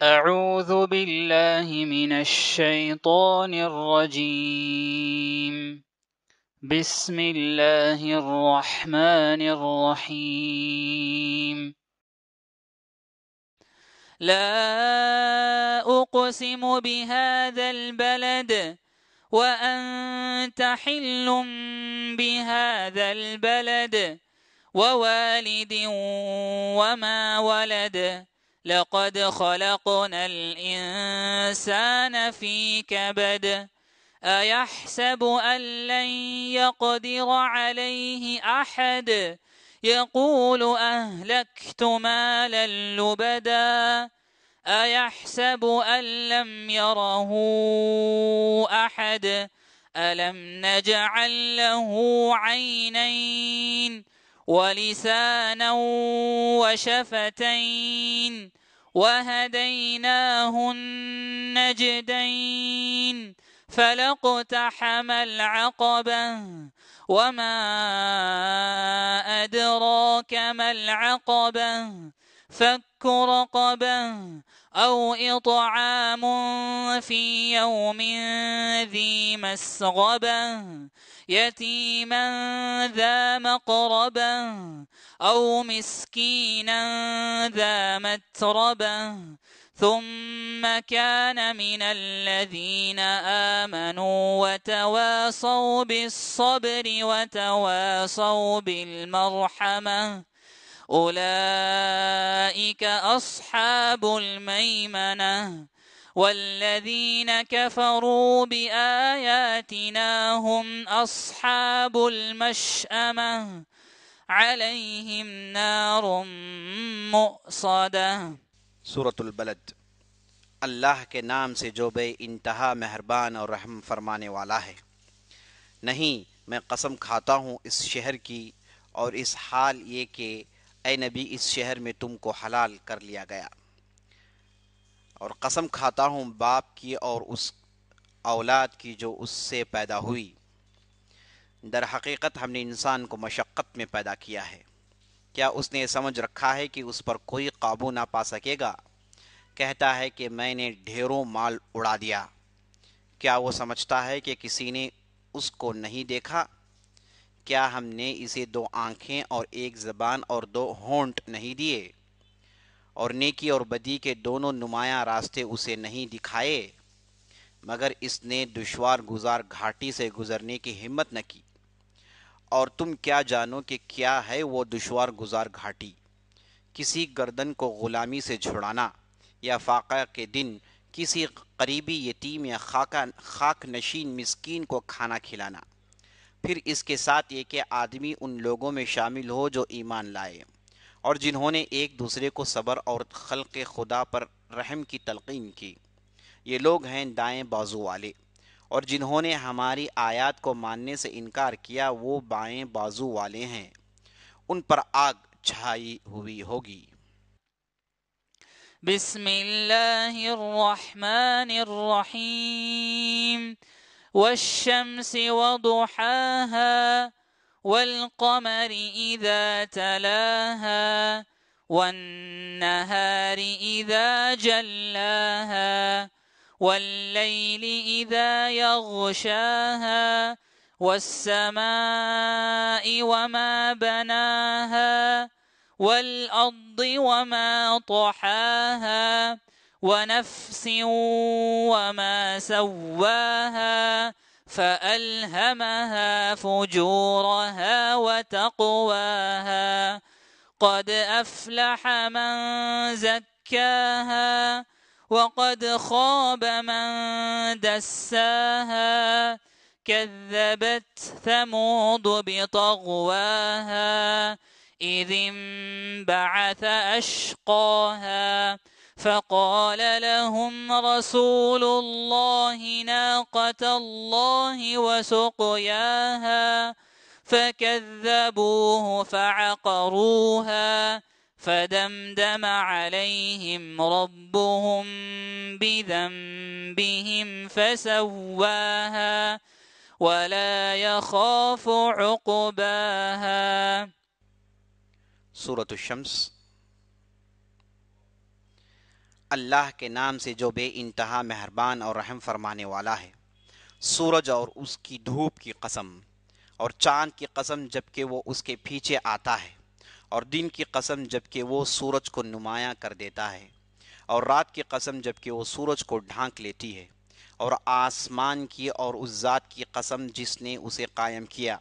أعوذ بالله من الشيطان الرجيم. بسم الله الرحمن الرحيم. لا أقسم بهذا البلد وأنت حل بهذا البلد ووالد وما ولد لقد خلقنا الإنسان في كبد أيحسب أن لن يقدر عليه أحد يقول أهلكت مالا لبدا أيحسب أن لم يره أحد ألم نجعل له عينين ولسانا وشفتين وهديناه النجدين فلاقتحم العقبة وما أدراك ما العقبة فك رقبة أو إطعام في يوم ذي مسغبة يتيما ذا مقربة أو مسكينا ذا متربة ثم كان من الذين آمنوا وتواصوا بالصبر وتواصوا بالمرحمة أولئك أصحاب الميمنة والذين كفروا بآياتنا هم أصحاب المشأمة عليهم نار مؤصدة۔ سورۃ البلد۔ اللہ کے نام سے جو بے انتہا مہربان اور رحم فرمانے والا ہے۔ نہیں، میں قسم کھاتا ہوں اس شہر کی اور اس حال یہ کہ اے نبی اس شہر میں تم کو حلال کر لیا گیا، اور قسم کھاتا ہوں باپ کی اور اس اولاد کی جو اس سے پیدا ہوئی۔ در حقیقت ہم نے انسان کو مشقت میں پیدا کیا ہے۔ کیا اس نے سمجھ رکھا ہے کہ اس پر کوئی قابو نہ پا سکے گا؟ کہتا ہے کہ میں نے ڈھیروں مال اڑا دیا۔ کیا وہ سمجھتا ہے کہ کسی نے اس کو نہیں دیکھا؟ کیا ہم نے اسے 2 آنکھیں اور 1 زبان اور 2 ہونٹ نہیں دیے؟ اور نیکی اور بدی کے دونوں نمایاں راستے اسے نہیں دکھائے؟ مگر اس نے دشوار گزار گھاٹی سے گزرنے کی ہمت نہ کی۔ اور تم کیا جانو کہ کیا ہے وہ دشوار گزار گھاٹی؟ کسی گردن کو غلامی سے چھڑانا، یا فاقہ کے دن کسی قریبی یتیم یا خاک نشین مسکین کو کھانا کھلانا، پھر اس کے ساتھ یہ کہ آدمی ان لوگوں میں شامل ہو جو ایمان لائے اور جنہوں نے ایک دوسرے کو صبر اور خلق خدا پر رحم کی تلقین کی۔ یہ لوگ ہیں دائیں بازو والے، اور جنہوں نے ہماری آیات کو ماننے سے انکار کیا وہ بائیں بازو والے ہیں، ان پر آگ چھائی ہوئی ہوگی۔ بسم اللہ الرحمن الرحیم۔ والشمس وضحاها والقمر إذا تلاها والنهار إذا جلاها والليل إذا يغشاها والسماء وما بناها والأرض وما طحاها ونفس وما سواها فألهمها فجورها وتقواها قد أفلح من زكاها وقد خاب من دساها كذبت ثمود بطغواها إذ انبعث أشقاها فقال لهم رسول الله ناقة الله وسقياها فكذبوه فعقروها فدمدم عليهم ربهم بذنبهم فسواها ولا يخاف عقباها۔ سورۃ الشمس۔ اللہ کے نام سے جو بے انتہا مہربان اور رحم فرمانے والا ہے۔ سورج اور اس کی دھوپ کی قسم، اور چاند کی قسم جبکہ وہ اس کے پیچھے آتا ہے، اور دن کی قسم جبکہ وہ سورج کو نمایاں کر دیتا ہے، اور رات کی قسم جبکہ وہ سورج کو ڈھانک لیتی ہے، اور آسمان کی اور اس ذات کی قسم جس نے اسے قائم کیا،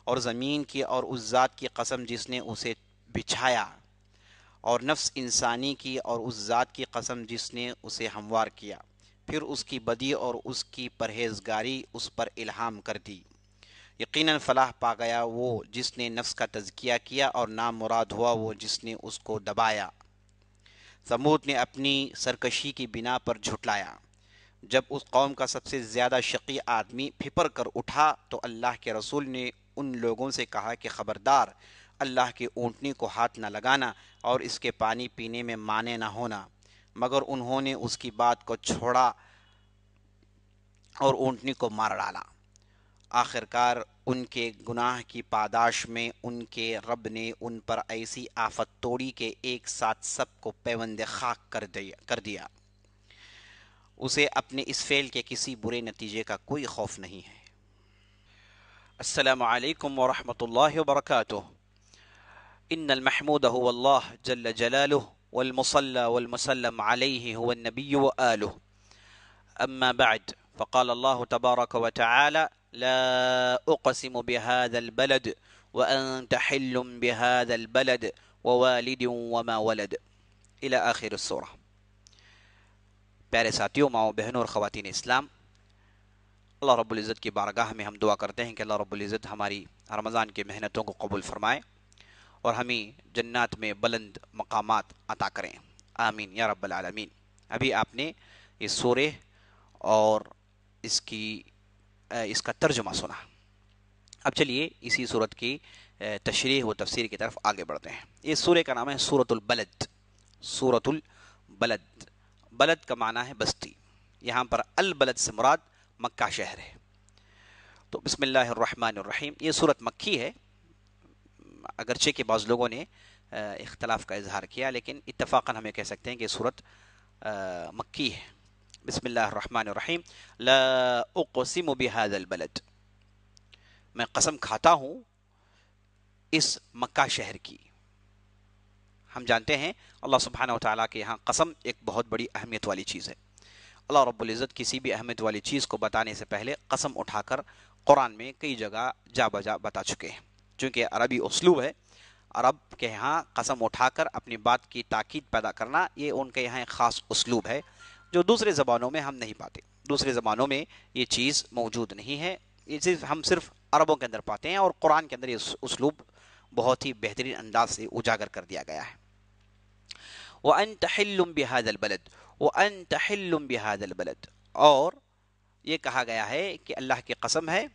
اور زمین کی اور اس ذات کی قسم جس نے اسے بچھایا، اور نفس انسانی کی اور اس ذات کی قسم جس نے اسے ہموار کیا، پھر اس کی بدی اور اس کی پرہیزگاری اس پر الہام کر دی۔ یقیناً فلاح پا گیا وہ جس نے نفس کا تزکیہ کیا، اور نامراد ہوا وہ جس نے اس کو دبایا۔ ثمود نے اپنی سرکشی کی بنا پر جھٹلایا۔ جب اس قوم کا سب سے زیادہ شقی آدمی پھپر کر اٹھا تو اللہ کے رسول نے ان لوگوں سے کہا کہ خبردار، اللہ کی اونٹنی کو ہاتھ نہ لگانا اور اس کے پانی پینے میں مانے نہ ہونا۔ مگر انہوں نے اس کی بات کو چھوڑا اور اونٹنی کو مار ڈالا۔ آخرکار ان کے گناہ کی پاداش میں ان کے رب نے ان پر ایسی آفت توڑی کہ ایک ساتھ سب کو پیوند خاک کر دیا۔ اسے اپنے اس فعل کے کسی برے نتیجے کا کوئی خوف نہیں ہے۔ السلام علیکم ورحمۃ اللہ وبرکاتہ۔ ان المحمود هو اللہ جل جلالہ والمصلى والمسلم علیہ هو النبی وآلہ، اما بعد فقال اللہ تبارک وتعالى لا اقسم بهذا البلد وانت حل بهذا البلد ووالد وما ولد الى آخر السورہ۔ پیارے ساتھیوں، ماؤں بہنوں اور خواتین اسلام، اللہ رب العزت کی بارگاہ میں ہم دعا کرتے ہیں کہ اللہ رب العزت ہماری رمضان کی محنتوں کو قبول فرمائے اور ہمیں جنات میں بلند مقامات عطا کریں، آمین یا رب العالمین۔ ابھی آپ نے اس سورہ اور اس کا ترجمہ سنا۔ اب چلیے اسی سورت کی تشریح و تفسیر کی طرف آگے بڑھتے ہیں۔ اس سورہ کا نام ہے سورۃ البلد۔ سورۃ البلد، بلد کا معنی ہے بستی، یہاں پر البلد سے مراد مکہ شہر ہے۔ تو بسم اللہ الرحمن الرحیم، یہ سورت مکی ہے، اگرچہ کہ بعض لوگوں نے اختلاف کا اظہار کیا، لیکن اتفاقاً ہمیں کہہ سکتے ہیں کہ سورت مکی ہے۔ بسم اللہ الرحمن الرحیم، لا اقسم بهذا البلد، میں قسم کھاتا ہوں اس مکہ شہر کی۔ ہم جانتے ہیں اللہ سبحانہ وتعالیٰ کے یہاں قسم ایک بہت بڑی اہمیت والی چیز ہے۔ اللہ رب العزت کسی بھی اہمیت والی چیز کو بتانے سے پہلے قسم اٹھا کر قرآن میں کئی جگہ جا بجا بتا چکے ہیں، چونکہ عربی اسلوب ہے۔ عرب کے یہاں قسم اٹھا کر اپنی بات کی تاکید پیدا کرنا، یہ ان کے یہاں ایک خاص اسلوب ہے جو دوسرے زبانوں میں ہم نہیں پاتے۔ دوسرے زبانوں میں یہ چیز موجود نہیں ہے، یہ ہم صرف عربوں کے اندر پاتے ہیں، اور قرآن کے اندر یہ اسلوب بہت ہی بہترین انداز سے اجاگر کر دیا گیا ہے۔ وَأَنْتَ حِلٌّ بِهَذَا الْبَلَدِ وَأَنْتَ حِلٌّ بِهَذَا الْبَلَدِ، اور یہ کہا گیا ہے کہ اللہ کی قسم ہے،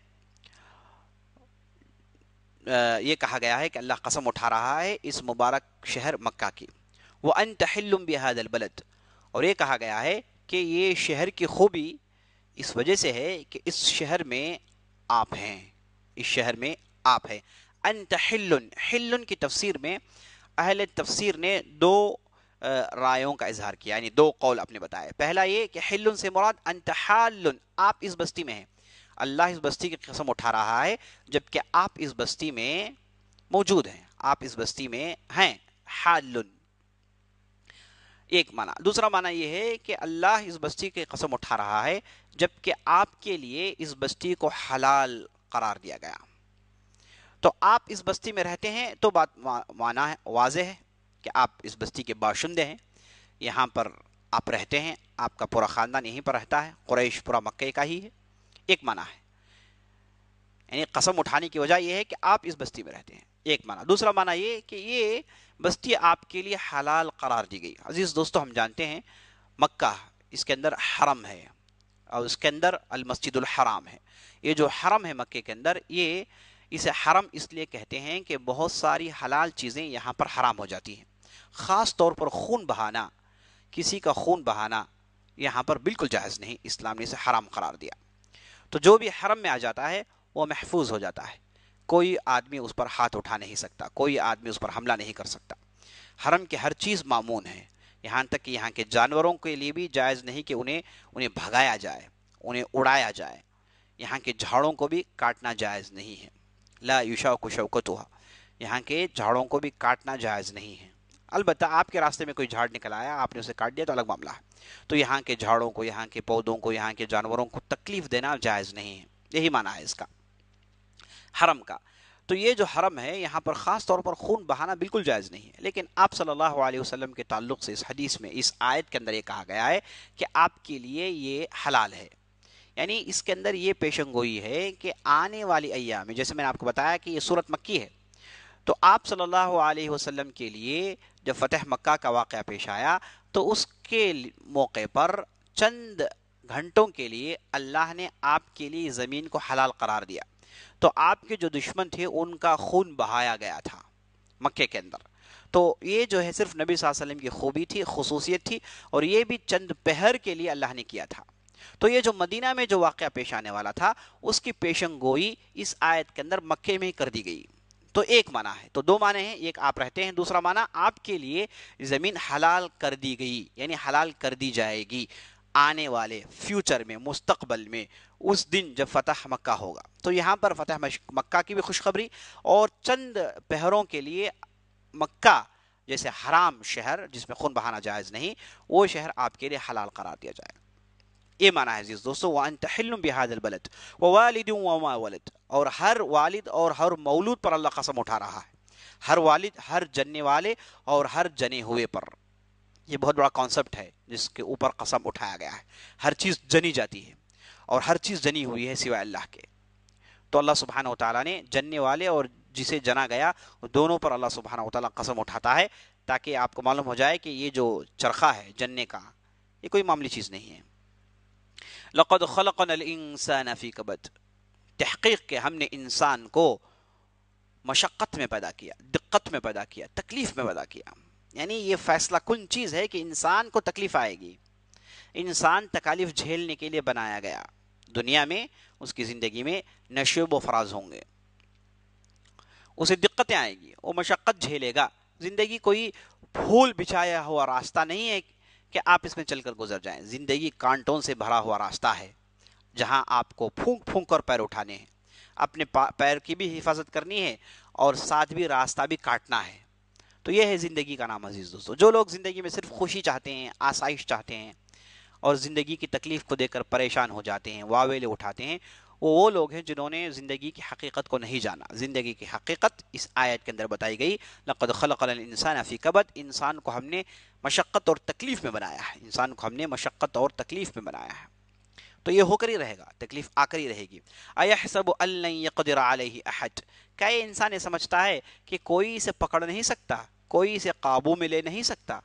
یہ کہا گیا ہے کہ اللہ قسم اٹھا رہا ہے اس مبارک شہر مکہ کی۔ وَأَنْتَ حِلٌّ بِهَذَا الْبَلَدِ، اور یہ کہا گیا ہے کہ یہ شہر کی خوبی اس وجہ سے ہے کہ اس شہر میں آپ ہیں، اس شہر میں آپ ہیں۔ انت حلن، حلن کی تفسیر میں اہل تفسیر نے دو رائوں کا اظہار کیا، یعنی دو قول اپنے بتائے۔ پہلا یہ کہ حلن سے مراد انت حالن، آپ اس بستی میں ہیں۔ اللہ اس بستی کی قسم اٹھا رہا ہے جبکہ آپ اس بستی میں موجود ہیں، آپ اس بستی میں ہیں، حالن ایک معنی۔ دوسرا معنی یہ ہے کہ اللہ اس بستی کی قسم اٹھا رہا ہے جبکہ آپ کے لیے اس بستی کو حلال قرار دیا گیا۔ تو آپ اس بستی میں رہتے ہیں تو بات معنی واضح ہے کہ آپ اس بستی کے باشندے ہیں، یہاں پر آپ رہتے ہیں، آپ کا پورا خاندان یہیں پر رہتا ہے، قریش پورا مکے کا ہی ہے، ایک معنی ہے۔ یعنی قسم اٹھانے کی وجہ یہ ہے کہ آپ اس بستی میں رہتے ہیں، ایک معنی۔ دوسرا معنی یہ کہ یہ بستی آپ کے لیے حلال قرار دی گئی۔ عزیز دوستو، ہم جانتے ہیں مکہ، اس کے اندر حرم ہے اور اس کے اندر المسجد الحرام ہے۔ یہ جو حرم ہے مکے کے اندر، یہ اسے حرم اس لیے کہتے ہیں کہ بہت ساری حلال چیزیں یہاں پر حرام ہو جاتی ہیں، خاص طور پر خون بہانا، کسی کا خون بہانا یہاں پر بالکل جائز نہیں، اسلام نے اسے حرام قرار دیا۔ تو جو بھی حرم میں آ جاتا ہے وہ محفوظ ہو جاتا ہے، کوئی آدمی اس پر ہاتھ اٹھا نہیں سکتا، کوئی آدمی اس پر حملہ نہیں کر سکتا۔ حرم کی ہر چیز مامون ہے، یہاں تک کہ یہاں کے جانوروں کے لیے بھی جائز نہیں کہ انہیں بھگایا جائے، انہیں اڑایا جائے۔ یہاں کے جھاڑوں کو بھی کاٹنا جائز نہیں ہے، لا یشاق شوکتھا، یہاں کے جھاڑوں کو بھی کاٹنا جائز نہیں ہے۔ البتہ آپ کے راستے میں کوئی جھاڑ نکل آیا، آپ نے اسے کاٹ دیا تو الگ معاملہ ہے۔ تو یہاں کے جھاڑوں کو، یہاں کے پودوں کو، یہاں کے جانوروں کو تکلیف دینا جائز نہیں ہے، یہی معنی ہے اس کا، حرم کا۔ تو یہ جو حرم ہے یہاں پر خاص طور پر خون بہانا بالکل جائز نہیں ہے، لیکن آپ صلی اللہ علیہ وسلم کے تعلق سے اس حدیث میں، اس آیت کے اندر یہ کہا گیا ہے کہ آپ کے لیے یہ حلال ہے، یعنی اس کے اندر یہ پیشن گوئی ہے کہ آنے والی ایام میں، جیسے میں نے آپ کو بتایا کہ یہ سورت مکی ہے، تو آپ صلی اللہ علیہ وسلم کے لیے جب فتح مکہ کا واقعہ پیش آیا تو اس کے موقع پر چند گھنٹوں کے لیے اللہ نے آپ کے لیے زمین کو حلال قرار دیا، تو آپ کے جو دشمن تھے ان کا خون بہایا گیا تھا مکے کے اندر۔ تو یہ جو ہے صرف نبی صلی اللہ علیہ وسلم کی خوبی تھی، خصوصیت تھی، اور یہ بھی چند پہر کے لیے اللہ نے کیا تھا۔ تو یہ جو مدینہ میں جو واقعہ پیش آنے والا تھا اس کی پیشن گوئی اس آیت کے اندر مکے میں ہی کر دی گئی۔ تو ایک معنی ہے، تو دو معنی ہیں، ایک آپ رہتے ہیں، دوسرا معنی آپ کے لیے زمین حلال کر دی گئی، یعنی حلال کر دی جائے گی آنے والے فیوچر میں، مستقبل میں، اس دن جب فتح مکہ ہوگا۔ تو یہاں پر فتح مکہ کی بھی خوشخبری، اور چند پہروں کے لیے مکہ جیسے حرام شہر جس میں خون بہانا جائز نہیں، وہ شہر آپ کے لیے حلال قرار دیا جائے گا۔ یہ معنی ہے عزیز دوستو، وَأَنْتَ حِلٌّ بِهَذَا الْبَلَدِ وَوَالِدٍ وَمَا وَلَدَ، اور ہر والد اور ہر مولود پر اللہ قسم اٹھا رہا ہے، ہر والد، ہر جننے والے اور ہر جنے ہوئے پر۔ یہ بہت بڑا کانسیپٹ ہے جس کے اوپر قسم اٹھایا گیا ہے، ہر چیز جنی جاتی ہے اور ہر چیز جنی ہوئی ہے سوائے اللہ کے۔ تو اللہ سبحانہ وتعالیٰ نے جننے والے اور جسے جنا گیا دونوں پر اللہ سبحانہ وتعالیٰ قسم اٹھاتا ہے، تاکہ آپ کو معلوم ہو جائے کہ یہ جو چرخہ ہے جننے کا، یہ کوئی معمولی چیز نہیں ہے۔ لقد خلقنا الانسان فی کبد، تحقیق کہ ہم نے انسان کو مشقت میں پیدا کیا، دقت میں پیدا کیا، تکلیف میں پیدا کیا، یعنی یہ فیصلہ کن چیز ہے کہ انسان کو تکلیف آئے گی، انسان تکالیف جھیلنے کے لیے بنایا گیا، دنیا میں اس کی زندگی میں نشیب و فراز ہوں گے، اسے دقتیں آئیں گی، وہ مشقت جھیلے گا۔ زندگی کوئی پھول بچھایا ہوا راستہ نہیں ہے کہ آپ اس میں چل کر گزر جائیں، زندگی کانٹوں سے بھرا ہوا راستہ ہے جہاں آپ کو پھونک پھونک کر پیر اٹھانے ہیں، اپنے پیر کی بھی حفاظت کرنی ہے اور ساتھ بھی راستہ بھی کاٹنا ہے۔ تو یہ ہے زندگی کا نام عزیز دوستو۔ جو لوگ زندگی میں صرف خوشی چاہتے ہیں، آسائش چاہتے ہیں اور زندگی کی تکلیف کو دیکھ کر پریشان ہو جاتے ہیں، واویلے اٹھاتے ہیں، وہ لوگ ہیں جنہوں نے زندگی کی حقیقت کو نہیں جانا۔ زندگی کی حقیقت اس آیت کے اندر بتائی گئی، لقد خلقنا الانسان فی کبد، انسان کو ہم نے مشقت اور تکلیف میں بنایا ہے، انسان کو ہم نے مشقت اور تکلیف میں بنایا ہے۔ تو یہ ہو کر ہی رہے گا، تکلیف آ کر ہی رہے گی۔ ایحسب ان لن یقدر علیہ احد، کیا یہ انسان یہ سمجھتا ہے کہ کوئی اسے پکڑ نہیں سکتا، کوئی اسے قابو میں لے نہیں سکتا؟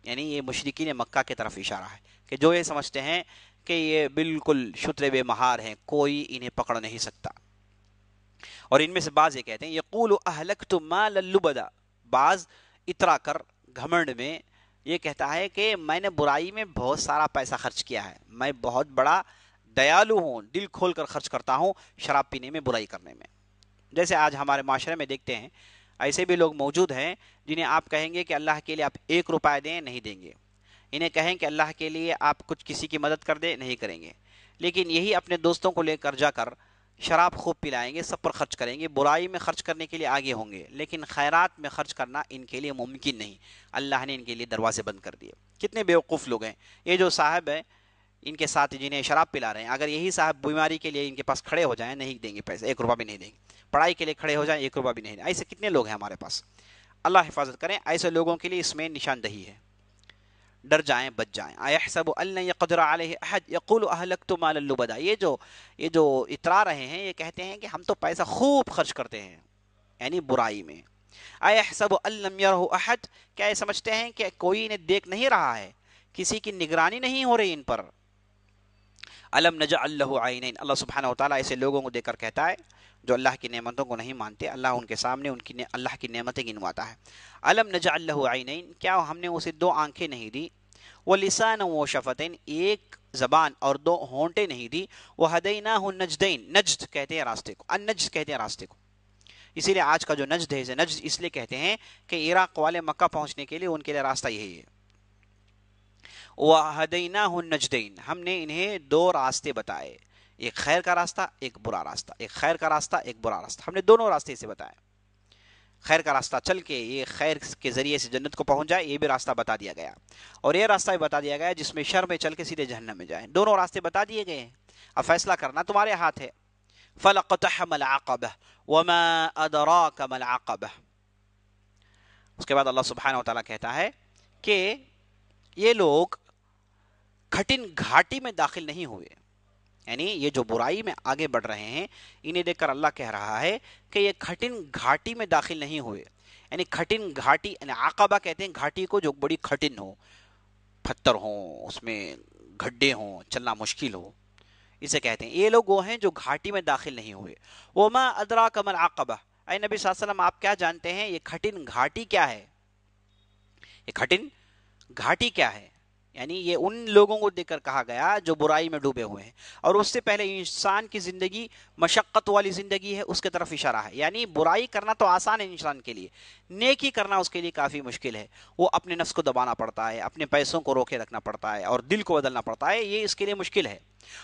یعنی یہ مشرکین مکہ کی طرف اشارہ ہے کہ جو یہ سمجھتے ہیں کہ یہ بالکل شتر بے مہار ہیں، کوئی انہیں پکڑ نہیں سکتا۔ اور ان میں سے بعض یہ کہتے ہیں یقول اہلکت مالا لبدا، بعض اترا کر گھمنڈ میں یہ کہتا ہے کہ میں نے برائی میں بہت سارا پیسہ خرچ کیا ہے، میں بہت بڑا دیالو ہوں، دل کھول کر خرچ کرتا ہوں شراب پینے میں، برائی کرنے میں۔ جیسے آج ہمارے معاشرے میں دیکھتے ہیں ایسے بھی لوگ موجود ہیں جنہیں آپ کہیں گے کہ اللہ کے لیے آپ 1 روپیہ دیں، نہیں دیں گے، انہیں کہیں کہ اللہ کے لیے آپ کچھ کسی کی مدد کر دیں، نہیں کریں گے، لیکن یہی اپنے دوستوں کو لے کر جا کر شراب خوب پلائیں گے، سب پر خرچ کریں گے، برائی میں خرچ کرنے کے لیے آگے ہوں گے، لیکن خیرات میں خرچ کرنا ان کے لیے ممکن نہیں، اللہ نے ان کے لیے دروازے بند کر دیے۔ کتنے بیوقوف لوگ ہیں یہ جو صاحب ہیں ان کے ساتھ جنہیں شراب پلا رہے ہیں، اگر یہی صاحب بیماری کے لیے ان کے پاس کھڑے ہو جائیں، نہیں دیں گے پیسے، 1 روپیہ بھی نہیں دیں گے، پڑھائی کے لیے کھڑے ہو جائیں 1 روپیہ بھی نہیں دیں گے۔ ایسے کتنے لوگ ہیں ہمارے پاس، اللہ حفاظت کریں، ایسے لوگوں کے لیے اس میں نشاندہی ہے، ڈر جائیں، بچ جائیں۔ ایحسب ان لن یقدر علیہ احد یقول اہلکت مالا لبدا، یہ جو اترا رہے ہیں یہ کہتے ہیں کہ ہم تو پیسہ خوب خرچ کرتے ہیں، یعنی برائی میں۔ ایحسب ان لم یرہ احد، کیا یہ سمجھتے ہیں کہ کوئی انہیں دیکھ نہیں رہا ہے، کسی کی نگرانی نہیں ہو رہی ان پر؟ الم نجعل لہ عینین، اللہ سبحانہ وتعالیٰ ایسے لوگوں کو دیکھ کر کہتا ہے جو اللہ کی نعمتوں کو نہیں مانتے، اللہ ان کے سامنے اللہ کی نعمتیں گنواتا ہے۔ الم نجعل لہ عینین، کیا ہم نے اسے 2 آنکھیں نہیں دی، ولسانا وشفتین، 1 زبان اور 2 ہونٹیں نہیں دی، وہدیناہ النجدین، نجد کہتے ہیں راستے کو، النجد کہتے ہیں راستے کو، اسی لیے آج کا جو نجد ہے اسے نجد اس لیے کہتے ہیں کہ عراق والے مکہ پہنچنے کے لیے ان کے لیے راستہ یہی ہے، وَهَدَيْنَاهُ النَّجْدَيْنِ، ہم نے انہیں دو راستے بتائے، ایک خیر کا راستہ ایک برا راستہ، ایک خیر کا راستہ ایک برا راستہ، ہم نے دونوں راستے سے بتائے۔ خیر کا راستہ چل کے یہ خیر کے ذریعے سے جنت کو پہنچ جائے، یہ بھی راستہ بتا دیا گیا، اور یہ راستہ بھی بتا دیا گیا جس میں شر میں چل کے سیدھے جہنم میں جائیں۔ دونوں راستے بتا دیے گئے ہیں، اب فیصلہ کرنا تمہارے ہاتھ ہے۔ فَلَقْتَحَمَ الْعَقَبَةَ وَمَا أَدْرَاكَ مَا الْعَقَبَةُ۔ اس کے بعد اللہ سبحانہ وتعالیٰ کہتا ہے کہ یہ لوگ کھٹن گھاٹی میں داخل نہیں ہوئے، یعنی یہ جو برائی میں آگے بڑھ رہے ہیں انہیں دیکھ کر اللہ کہہ رہا ہے کہ یہ کھٹن گھاٹی میں داخل نہیں ہوئے۔ یعنی کھٹن گھاٹی، یعنی عقبہ کہتے ہیں گھاٹی کو جو بڑی کھٹن ہو، پتھر ہوں، اس میں گھڈے ہوں، چلنا مشکل ہو، اسے کہتے ہیں۔ یہ لوگ وہ ہیں جو گھاٹی میں داخل نہیں ہوئے۔ وَمَا أَدْرَاكَ مَا الْعَقَبَةُ، اے نبی صلی اللہ علیہ وسلم آپ کیا جانتے ہیں یہ کھٹن گھاٹی کیا ہے؟ یہ کھٹن گھاٹی کیا ہے؟ یعنی یہ ان لوگوں کو دیکھ کر کہا گیا جو برائی میں ڈوبے ہوئے ہیں، اور اس سے پہلے انسان کی زندگی مشقت والی زندگی ہے، اس کے طرف اشارہ ہے۔ یعنی برائی کرنا تو آسان ہے انسان کے لیے، نیکی کرنا اس کے لیے کافی مشکل ہے۔ وہ اپنے نفس کو دبانا پڑتا ہے، اپنے پیسوں کو روکے رکھنا پڑتا ہے، اور دل کو بدلنا پڑتا ہے، یہ اس کے لیے مشکل ہے۔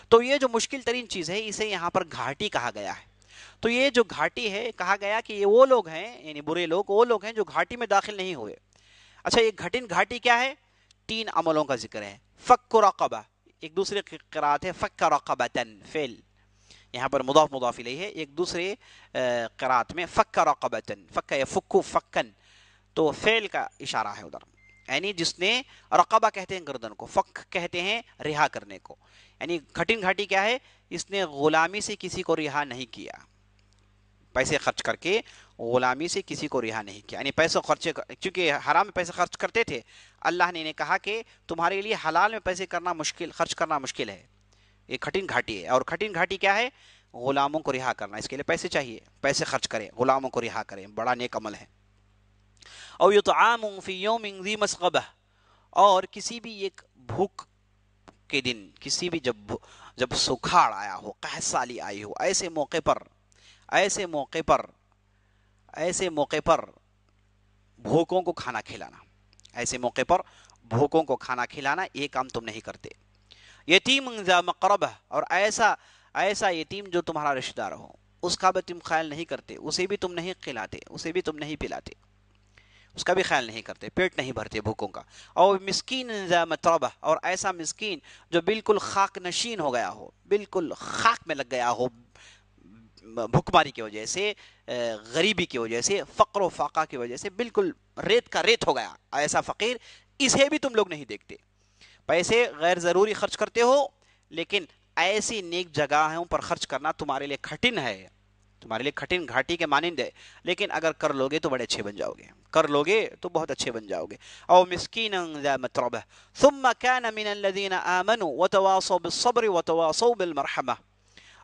تو یہ جو مشکل ترین چیز ہے اسے یہاں پر گھاٹی کہا گیا ہے۔ تو یہ جو گھاٹی ہے، کہا گیا کہ یہ وہ لوگ ہیں، یعنی برے لوگ وہ لوگ ہیں جو گھاٹی میں داخل نہیں ہوئے۔ اچھا، یہ کھٹن گھاٹی کیا ہے؟ تین عملوں کا ذکر ہے۔ فک رقبہ، ایک دوسرے قرات ہے فک رقبتن، فعل یہاں پر مضاف مضاف الیہ ہے، ایک دوسرے قرات میں فک رقبتن، فک یفک فکن، تو فعل کا اشارہ ہے ادھر، یعنی جس نے، رقبہ کہتے ہیں گردن کو، فک کہتے ہیں رہا کرنے کو۔ یعنی کھٹن گھاٹی کیا ہے؟ اس نے غلامی سے کسی کو رہا نہیں کیا، پیسے خرچ کر کے غلامی سے کسی کو رہا نہیں کیا، یعنی پیسے خرچے، چونکہ حرام میں پیسے خرچ کرتے تھے، اللہ نے انہیں کہا کہ تمہارے لیے حلال میں پیسے کرنا مشکل، خرچ کرنا مشکل ہے، یہ کھٹن گھاٹی ہے۔ اور کھٹن گھاٹی کیا ہے؟ غلاموں کو رہا کرنا، اس کے لیے پیسے چاہیے، پیسے خرچ کریں، غلاموں کو رہا کریں، بڑا نیک عمل ہے۔ او یطعام فی یوم ذی مسغبہ، اور کسی بھی ایک بھوک کے دن، کسی بھی جب سکھاڑ آیا ہو، قحط سالی آئی ہو، ایسے موقع پر بھوکوں کو کھانا کھلانا، ایسے موقع پر بھوکوں کو کھانا کھلانا، یہ کام تم نہیں کرتے۔ یتیم ذا مقربہ، اور ایسا یتیم جو تمہارا رشتہ دار ہو، اس کا بھی تم خیال نہیں کرتے، اسے بھی تم نہیں کھلاتے، اسے بھی تم نہیں پلاتے، اس کا بھی خیال نہیں کرتے، پیٹ نہیں بھرتے بھوکوں کا۔ اور مسکین ذا متربہ، اور ایسا مسکین جو بالکل خاک نشین ہو گیا ہو، بالکل خاک میں لگ گیا ہو، بھوکماری کی وجہ سے، غریبی کی وجہ سے، فقر و فاقہ کی وجہ سے بالکل ریت کا ریت ہو گیا، ایسا فقیر، اسے بھی تم لوگ نہیں دیکھتے۔ پیسے غیر ضروری خرچ کرتے ہو، لیکن ایسی نیک جگہوں پر خرچ کرنا تمہارے لیے کھٹن ہے، تمہارے لیے کھٹن گھاٹی کے مانند ہے، لیکن اگر کر لوگے تو بڑے اچھے بن جاؤ گے، کر لوگے تو بہت اچھے بن جاؤ گے۔ او مسکینا ذا متربہ ثم كان من الذين آمنوا وتواصوا بالصبر وتواصوا بالمرحمہ،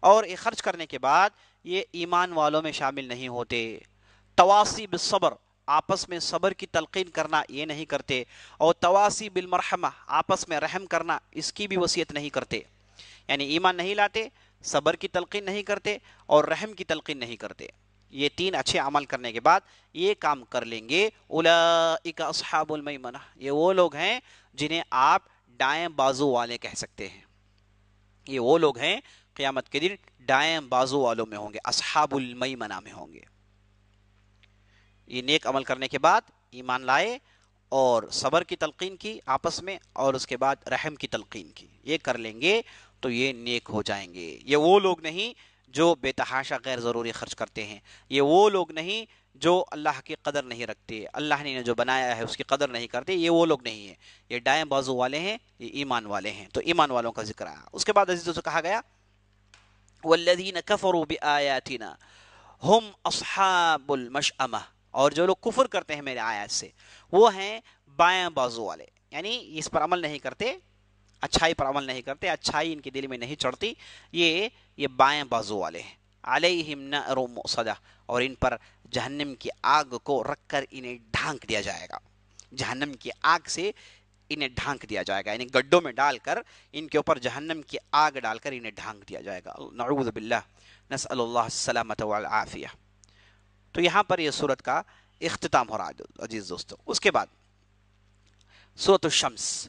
اور یہ خرچ کرنے کے بعد یہ ایمان والوں میں شامل نہیں ہوتے، تواصی بالصبر، آپس میں صبر کی تلقین کرنا یہ نہیں کرتے، اور تواصی بالمرحمہ، آپس میں رحم کرنا، اس کی بھی وصیت نہیں کرتے، یعنی ایمان نہیں لاتے، صبر کی تلقین نہیں کرتے، اور رحم کی تلقین نہیں کرتے۔ یہ تین اچھے عمل کرنے کے بعد یہ کام کر لیں گے، اولئک اصحاب المیمنہ، یہ وہ لوگ ہیں جنہیں آپ دائیں بازو والے کہہ سکتے ہیں، یہ وہ لوگ ہیں قیامت کے دن دائیں بازو والوں میں ہوں گے، اصحاب المیمنہ میں ہوں گے۔ یہ نیک عمل کرنے کے بعد ایمان لائے اور صبر کی تلقین کی آپس میں، اور اس کے بعد رحم کی تلقین کی، یہ کر لیں گے تو یہ نیک ہو جائیں گے۔ یہ وہ لوگ نہیں جو بے تحاشا غیر ضروری خرچ کرتے ہیں، یہ وہ لوگ نہیں جو اللہ کی قدر نہیں رکھتے، اللہ نے جو بنایا ہے اس کی قدر نہیں کرتے، یہ وہ لوگ نہیں ہیں، یہ دائیں بازو والے ہیں، یہ ایمان والے ہیں۔ تو ایمان والوں کا ذکر آیا۔ اس کے بعد عزیزوں سے کہا گیا والذین کفروا بآیاتنا ہم اصحاب المشأمہ، اور جو لوگ کفر کرتے ہیں میرے آیات سے وہ ہیں بائیں بازو والے، یعنی اس پر عمل نہیں کرتے، اچھائی پر عمل نہیں کرتے، اچھائی ان کے دل میں نہیں چڑھتی، یہ بائیں بازو والے ہیں۔ علیہم نار مؤصدہ، اور ان پر جہنم کی آگ کو رکھ کر انہیں ڈھانک دیا جائے گا، جہنم کی آگ سے انہیں ڈھانک دیا جائے گا، یعنی گڈھوں میں ڈال کر ان کے اوپر جہنم کی آگ ڈال کر انہیں ڈھانک دیا جائے گا، نعوذ باللہ، نسأل اللہ السلامۃ والعافیہ۔ تو یہاں پر یہ سورت کا اختتام ہو رہا ہے عزیز دوستو۔ اس کے بعد سورۃ الشمس،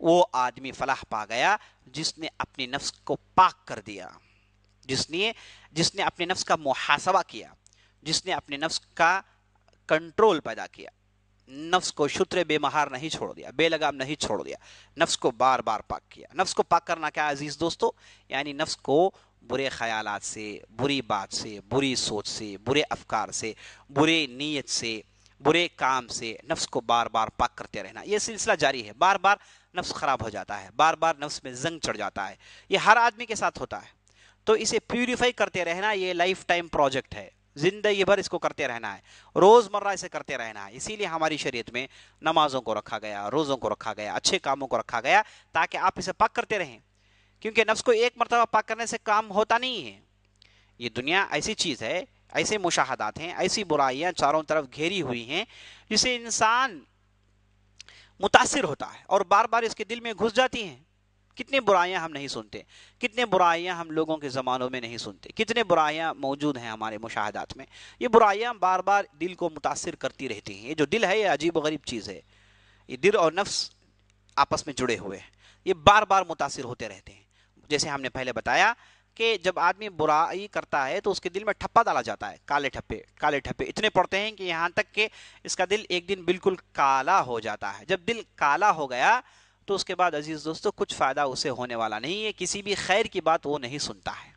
وہ آدمی فلاح پا گیا جس نے اپنی نفس کو پاک کر دیا، جس نے اپنے نفس کا محاسبہ کیا، جس نے اپنے نفس کا کنٹرول پیدا کیا، نفس کو شتر بے مہار نہیں چھوڑ دیا، بے لگام نہیں چھوڑ دیا، نفس کو بار بار پاک کیا۔ نفس کو پاک کرنا کیا عزیز دوستو؟ یعنی نفس کو برے خیالات سے، بری بات سے، بری سوچ سے، برے افکار سے، برے نیت سے، برے کام سے نفس کو بار بار پاک کرتے رہنا۔ یہ سلسلہ جاری ہے، بار بار نفس خراب ہو جاتا ہے، بار بار نفس میں زنگ چڑھ جاتا ہے، یہ ہر آدمی کے ساتھ ہوتا ہے۔ تو اسے پیوریفائی کرتے رہنا یہ لائف ٹائم پروجیکٹ ہے، زندگی بھر اس کو کرتے رہنا ہے، روز مرہ اسے کرتے رہنا ہے۔ اسی لیے ہماری شریعت میں نمازوں کو رکھا گیا، روزوں کو رکھا گیا، اچھے کاموں کو رکھا گیا، تاکہ آپ اسے پاک کرتے رہیں، کیونکہ نفس کو ایک مرتبہ پاک کرنے سے کام ہوتا نہیں ہے۔ یہ دنیا ایسی چیز ہے، ایسے مشاہدات ہیں، ایسی برائیاں چاروں طرف گھیری ہوئی ہیں جسے انسان متاثر ہوتا ہے اور بار بار اس کے دل میں گھس جاتی ہیں۔ کتنی برائیاں ہم نہیں سنتے، کتنے برائیاں ہم لوگوں کے زمانوں میں نہیں سنتے، کتنے برائیاں موجود ہیں ہمارے مشاہدات میں۔ یہ برائیاں بار بار دل کو متاثر کرتی رہتی ہیں۔ یہ جو دل ہے یہ عجیب و غریب چیز ہے، یہ دل اور نفس آپس میں جڑے ہوئے ہیں، یہ بار بار متاثر ہوتے رہتے ہیں۔ جیسے ہم نے پہلے بتایا کہ جب آدمی برائی کرتا ہے تو اس کے دل میں ٹھپا ڈالا جاتا ہے، کالے ٹھپے، کالے ٹھپے اتنے پڑتے ہیں کہ یہاں تک کہ اس کا دل ایک دن بالکل کالا ہو جاتا ہے۔ جب دل کالا ہو گیا تو اس کے بعد عزیز دوستو کچھ فائدہ اسے ہونے والا نہیں ہے، کسی بھی خیر کی بات وہ نہیں سنتا ہے۔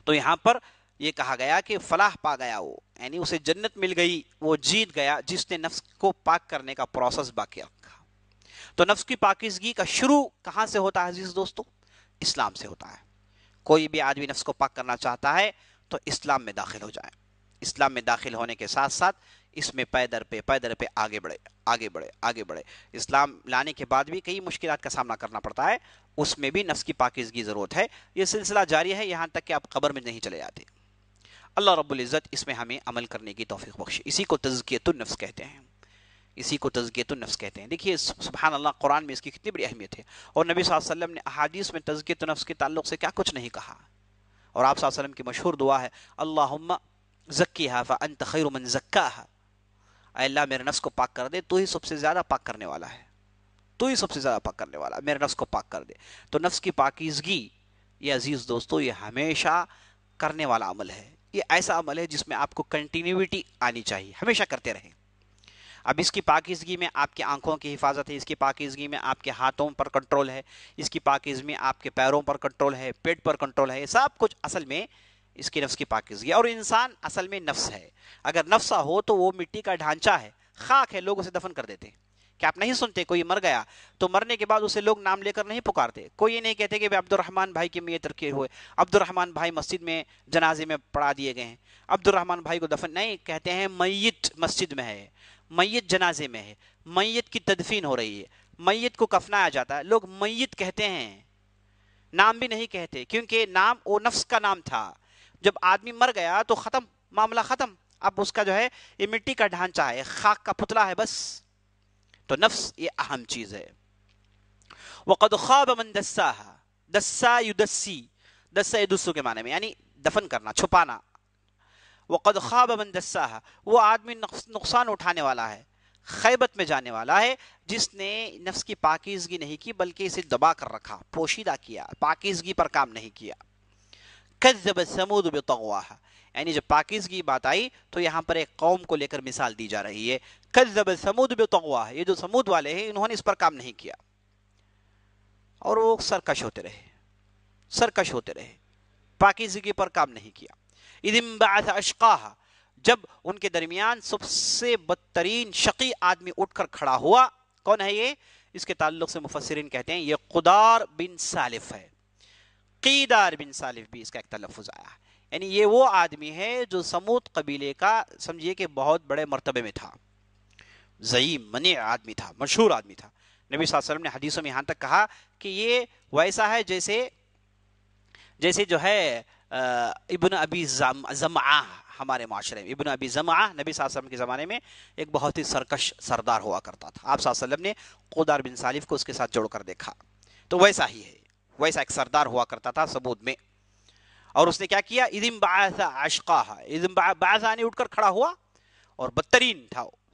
تو یہاں پر یہ کہا گیا کہ فلاح پا گیا وہ، یعنی اسے جنت مل گئی، وہ جیت گیا جس نے نفس کو پاک کرنے کا پروسیس باقی رکھا۔ تو نفس کی پاکیزگی کا شروع کہاں سے ہوتا ہے عزیز دوستو؟ اسلام سے ہوتا ہے۔ کوئی بھی آدمی نفس کو پاک کرنا چاہتا ہے تو اسلام میں داخل ہو جائے، اسلام میں داخل ہونے کے ساتھ ساتھ اس میں پے در پہ آگے بڑھے، آگے بڑھے، آگے بڑھے۔ اسلام لانے کے بعد بھی کئی مشکلات کا سامنا کرنا پڑتا ہے، اس میں بھی نفس کی پاکیزگی ضرورت ہے۔ یہ سلسلہ جاری ہے یہاں تک کہ آپ قبر میں نہیں چلے جاتے۔ اللہ رب العزت اس میں ہمیں عمل کرنے کی توفیق بخشے۔ اسی کو تزکیۃ النفس کہتے ہیں، اسی کو تزکیۃ النفس کہتے ہیں۔ دیکھیے سبحان اللہ، قرآن میں اس کی کتنی بڑی اہمیت ہے، اور نبی صلی اللہ علیہ وسلم نے احادیث میں تزکیۃ النفس کے تعلق سے کیا کچھ نہیں کہا۔ اور آپ صلی اللہ علیہ وسلم کی مشہور دعا ہے اللہم زکیہا فانت خیر من زکاہا، اے اللہ میرے نفس کو پاک کر دے، تو ہی سب سے زیادہ پاک کرنے والا ہے، تو ہی سب سے زیادہ پاک کرنے والا ہے، میرے نفس کو پاک کر دے۔ تو نفس کی پاکیزگی یہ عزیز دوستو یہ ہمیشہ کرنے والا عمل ہے، یہ ایسا عمل ہے جس میں آپ کو کنٹینیوٹی آنی چاہیے، ہمیشہ کرتے رہیں۔ اب اس کی پاکیزگی میں آپ کی آنکھوں کی حفاظت ہے، اس کی پاکیزگی میں آپ کے ہاتھوں پر کنٹرول ہے، اس کی پاکیزگی میں آپ کے پیروں پر کنٹرول ہے، پیٹ پر کنٹرول ہے، یہ سب کچھ اصل میں اس کی نفس کی پاکیزگی۔ اور انسان اصل میں نفس ہے، اگر نفسہ ہو تو وہ مٹی کا ڈھانچہ ہے، خاک ہے، لوگ اسے دفن کر دیتے ہیں۔ کہ آپ نہیں سنتے کوئی مر گیا تو مرنے کے بعد اسے لوگ نام لے کر نہیں پکارتے، کوئی یہ نہیں کہتے کہ عبد الرحمن بھائی کی میت رکھے ہوئے، عبد الرحمن بھائی مسجد میں جنازے میں پڑھا دیے گئے ہیں، عبد الرحمن بھائی کو دفن نہیں کہتے ہیں، میت مسجد میں ہے، میت جنازے میں ہے، میت کی تدفین ہو رہی ہے، میت کو کفنایا جاتا ہے، لوگ میت کہتے ہیں، نام بھی نہیں کہتے، کیونکہ نام وہ نفس کا نام تھا۔ جب آدمی مر گیا تو ختم، معاملہ ختم، اب اس کا جو ہے یہ مٹی کا ڈھانچہ ہے، خاک کا پتلا ہے بس۔ تو نفس یہ اہم چیز ہے۔ وَقَدْ خَابَ مَنْ دَسَّاهَا، دسا یدسی، دسا یدسو کے معنی میں یعنی دفن کرنا، چھپانا۔ وَقَدْ خَابَ مَنْ دَسَّاهَا، وہ آدمی نقصان اٹھانے والا ہے، خیبت میں جانے والا ہے جس نے نفس کی پاکیزگی نہیں کی بلکہ اسے دبا کر رکھا، پوشیدہ کیا، پاکیزگی پر کام نہیں کیا۔ کذب ثمود بطغواہا، یعنی جب پاکیزگی بات آئی تو یہاں پر ایک قوم کو لے کر مثال دی جا رہی ہے، کذب ثمود بطغواہا، یہ جو ثمود والے ہیں انہوں نے اس پر کام نہیں کیا اور وہ سرکش ہوتے رہے، سرکش ہوتے رہے، پاکیزگی پر کام نہیں کیا۔ اذ انبعث اشقاہا، جب ان کے درمیان سب سے بدترین شقی آدمی اٹھ کر کھڑا ہوا، کون ہے یہ؟ اس کے تعلق سے مفسرین کہتے ہیں یہ قدار بن سالف ہے، قیدار بن سالف بھی اس کا ایک تلفظ آیا ہے، یعنی یہ وہ آدمی ہے جو سمود قبیلے کا سمجھیے کہ بہت بڑے مرتبے میں تھا، زعیم منیع آدمی تھا، مشہور آدمی تھا۔ نبی صلی اللہ علیہ وسلم نے حدیثوں میں یہاں تک کہا کہ یہ ویسا ہے جیسے جو ہے ابن ابی زمعہ ہمارے معاشرے میں، ابن ابی زمعہ نبی صلی اللہ علیہ وسلم کے زمانے میں ایک بہت ہی سرکش سردار ہوا کرتا تھا، آپ صلی اللہ علیہ وسلم نے قدار بن سالف کو اس کے ساتھ جوڑ کر دیکھا، تو ویسا ہی ہے، ویسا ایک سردار ہوا کرتا تھا سمود میں۔ اور اس نے کیا کیا؟ اذ انبعث اشقاہا، اذ انبعث یعنی اٹھ کر کھڑا ہوا اور بدترین تھا،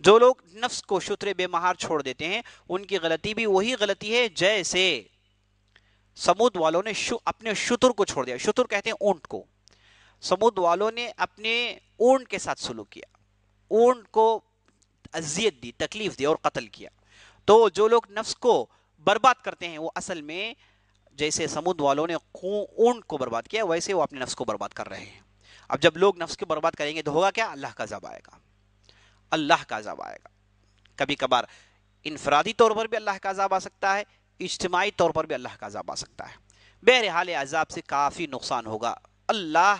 جو لوگ نفس کو شتر بے مہار چھوڑ دیتے ہیں ان کی غلطی بھی وہی غلطی ہے جیسے سمود والوں نے اپنے شتر کو چھوڑ دیا. شتر کہتے ہیں اونٹ کو. سمود والوں نے اپنے اونٹ کے ساتھ سلوک کیا, اونٹ کو اذیت دی, تکلیف دی اور قتل کیا. تو جو لوگ نفس کو برباد کرتے ہیں وہ اصل میں جیسے سمود والوں نے اونٹ کو برباد کیا ویسے وہ اپنے نفس کو برباد کر رہے ہیں. اب جب لوگ نفس کو برباد کریں گے تو ہوگا کیا؟ اللہ کا عذاب آئے گا, اللہ کا عذاب آئے گا. کبھی کبھار انفرادی طور پر بھی اللہ کا عذاب آ سکتا ہے, اجتماعی طور پر بھی اللہ کا عذاب آ سکتا ہے. بہرحال عذاب سے کافی نقصان ہوگا. اللہ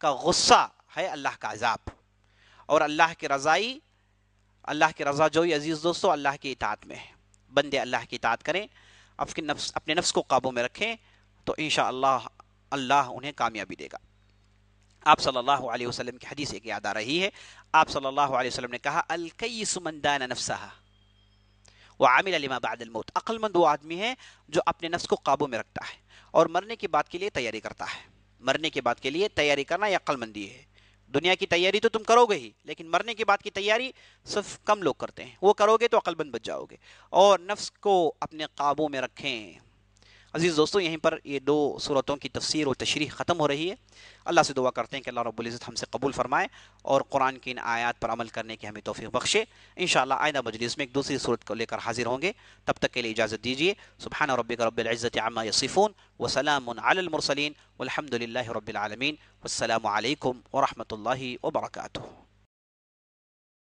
کا غصہ ہے اللہ کا عذاب, اور اللہ کی رضائی, اللہ کی رضا جوئی عزیز دوستو اللہ کی اطاعت میں ہے. بندے اللہ کی اطاعت کریں, اپنے نفس کو قابو میں رکھیں تو انشاءاللہ اللہ انہیں کامیابی دے گا. آپ صلی اللہ علیہ وسلم کی حدیث ایک یاد آ رہی ہے. آپ صلی اللہ علیہ وسلم نے کہا الکیس من دان نفسہ وعمل لما بعد الموت. عقل مند وہ آدمی ہے جو اپنے نفس کو قابو میں رکھتا ہے اور مرنے کی بات کے لیے تیاری کرتا ہے. مرنے کی بات کے لیے تیاری کرنا یہ عقل مندی ہے. دنیا کی تیاری تو تم کرو گے ہی, لیکن مرنے کی بات کی تیاری صرف کم لوگ کرتے ہیں. وہ کرو گے تو عقل مند بن جاؤ گے. اور نفس کو اپنے قابو میں رکھیں. عزیز دوستو یہیں پر یہ 2 سورتوں کی تفسیر و تشریح ختم ہو رہی ہے. اللہ سے دعا کرتے ہیں کہ اللہ رب العزت ہم سے قبول فرمائے اور قرآن کی ان آیات پر عمل کرنے کی ہمیں توفیق بخشے. انشاءاللہ آئندہ مجلس میں ایک دوسری صورت کو لے کر حاضر ہوں گے. تب تک کے لیے اجازت دیجیے. سبحان ربک رب العزت عما یصفون وسلام علی المرسلین والحمد للہ رب العالمین. والسلام علیکم ورحمۃ اللہ وبرکاتہ.